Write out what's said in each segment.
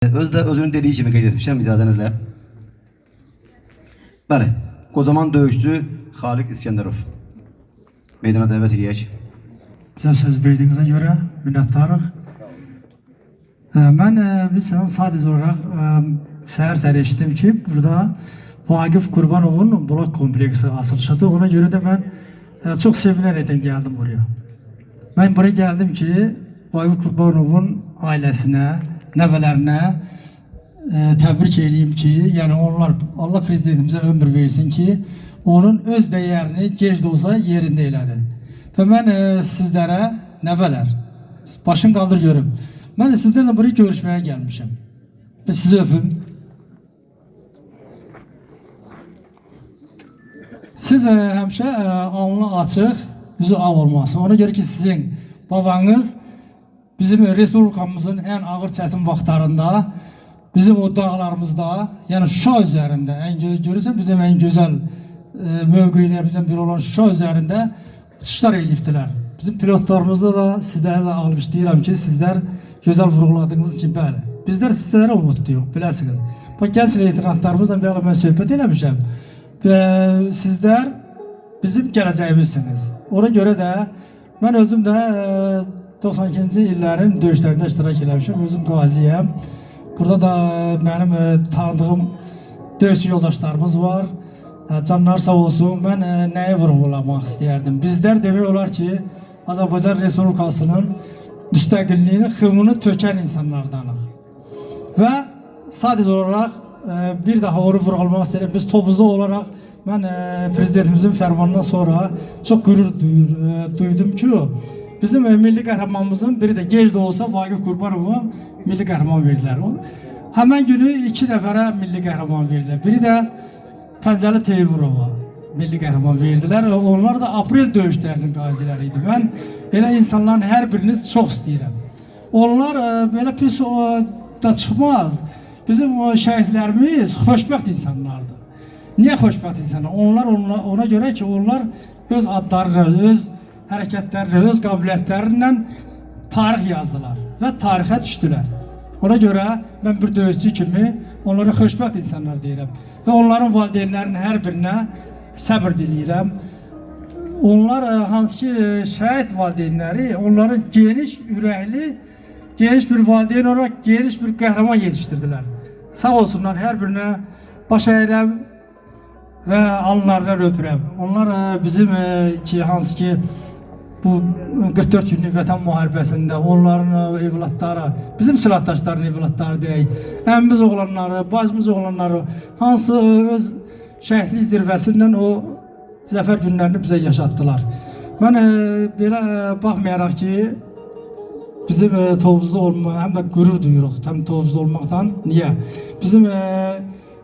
Özünün dediği kimi qeyd etmişəm icazənizlə. Bəli, kocaman döyüşçü Xaliq İskəndərov. Meydana dəvət edək. Bize söz verdiğinize göre minnettarıq. Biz sadece olarak səhər eşittim ki burada Vagif Qurbanov'un blok kompleksi açılışıdır. Ona göre de ben çok sevinerek geldim buraya. Ben buraya geldim ki Vagif Qurbanov'un ailesine, nəvələrinə təbrik edeyim ki, yani onlar Allah prezidentimize ömür versin ki onun öz değerini gec de olsa yerinde elədi. Ve ben sizlere nəvələr, başım kaldır görüm. Ben sizlerle buraya görüşmeye gelmişim. Ve sizi öpüm. Siz həmişə alnı açıq, yüzü ağ olması. Ona göre ki sizin babanız bizim Respublikamızın en ağır çətin vaxtlarında, bizim o dağlarımızda, yani Şuşa üzerinde, görürsen bizim en güzel mövqeylerimizden biri olan Şuşa üzerinde uçuşlar eliftiler. Bizim pilotlarımızda da sizlere de alqışlayıram ki sizler güzel vurguladığınız için bəli. Bizler sizlere umutluyuq, biləsiniz. Bak genç leytenantlarımızla bir ben söhbət eləmişəm. Ve sizler bizim gələcəyimizsiniz. Ona göre de ben özüm de 92-ci illərin döyüşlərində iştirak eləmişəm. Özüm qaziyəm. Burada da benim tanıdığım döyüşçü yoldaşlarımız var. Canlar sağ olsun. Ben neye vurgulamak istəyərdim? Bizler demək olar ki Azərbaycan Respublikasının müstəqilliyini, xımını töken insanlardanıq. Ve sadece olarak bir daha onu vurgulamak istəyirəm. Biz Tovuzlu olarak ben prezidentimizin fermanından sonra çok gurur duydum ki bizim milli kahramanımızın biri de gec de olsa Vagif Qurbanov'a milli kahraman verdiler. Hemen günü 2 nəfərə milli kahraman verdiler. Biri de Fəzəli Teymurova milli kahraman verdiler. Onlar da aprel döyüşlərinin qaziləriydi. Ben elə insanların her birini çok istəyirəm. Onlar böyle pis da çıxmaz. Bizim şəhidlərimiz xoşbəxt insanlardı. Niye xoşbəxt insanlar? Ona göre ki onlar öz adlarını, öz hareketlerini, öz kabiliyetlerinden tarih yazdılar ve tarihe düştüler. Ona göre ben bir dövüşçü kimi onları xoşbəxt insanlar deyirəm ve onların valideynlərinin her birine sabır diləyirəm. Onlar hansı ki şəhid valideynləri onların geniş ürəkli, geniş bir valideyn olarak geniş bir kahraman yetiştirdiler. Sağ olsunlar, her birine baş əyirəm ve alınlarından öpürəm. Onlar bizim ki hansı ki bu 44 günlük vətən müharibəsində onların evlatları, bizim silahdaşların evlatları deyək, əmimiz oğlanları, bacımız oğlanları hansı öz şəhidlik zirvəsindən o zəfər günlərini bizə yaşatdılar. Mən belə baxmayaraq ki bizim Tovuzlu olma, hem de gurur duyuruq hem Tovuzlu olmaktan. Niye? Bizim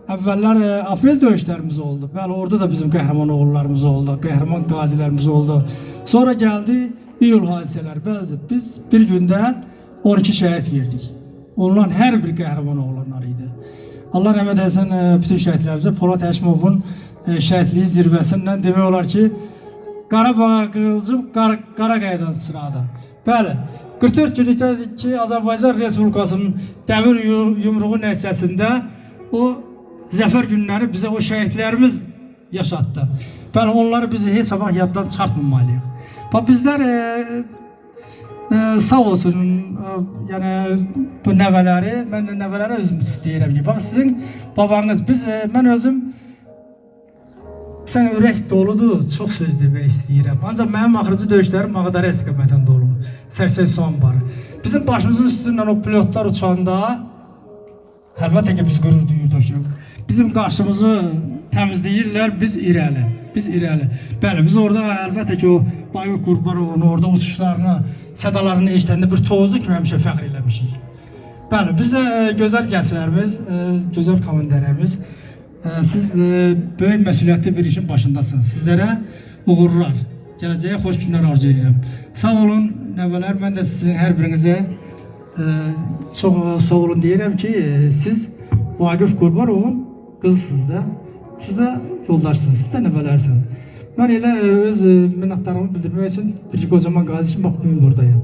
evveller aprel döyüşlerimiz oldu. Bəli, orada da bizim qəhrəman oğullarımız oldu, qəhrəman qazilərimiz oldu. Sonra geldi iyul hadiseler. Biz bir günde 12 şehit verdik. Onların her bir qəhrəman oğlanlarıydı. Allah rəhmət etsin bütün şəhidlərimizə. Polat Həşimovun şəhidliyi zirvəsindən demək olar ki Qarabağ qığılcım Qaraqayadan sıçradı. Bəli, 44 günlükdə ki Azərbaycan Respublikasının dəmir yumruğu nəticəsində o zəfər günləri bize o şəhidlərimiz yaşattı. Ben onları bizi heç zaman yaddan çıxartmamalıyıq. Bizler sağ olsun yani bu nəvələri, ben nəvələrə özüm istəyirəm ki, bak sizin babanız, ben özüm sen ürək doludur, çok söz demək istəyirəm. Ancaq mənim axırıcı döyüşlərim Ağdərə istiqamətən dolu, Sərsəy su ambarı. Bizim başımızın üstündən o pilotlar uçanda, əlbəttə ki biz qürur duyurduk ki, bizim qarşımızı təmizləyirlər, biz irəli. Bəli, biz orada əlbəttə ki o Vagif Qurbanovun orada uçuşlarını, sədalarını eşitəndə bir Tovuzlu kimi həmişə fəxr eləmişik. Bəli, biz də gözəl gənclərimiz, gözəl komandirlərimiz, siz böyük məsuliyyətli bir işin başındasınız. Sizlərə uğurlar, gələcəyə xoş günlər arzu edirəm. Sağ olun nəvələr, mən də sizin hər birinizə çox sağ olun deyirəm ki, siz Vagif Qurbanovun kızısınız da, siz de yoldaşsınız, siz de nəvələrsiniz. Ben elə öz minnətdarımı bildirmək için bir kocaman qazi için bak bugün buradayım.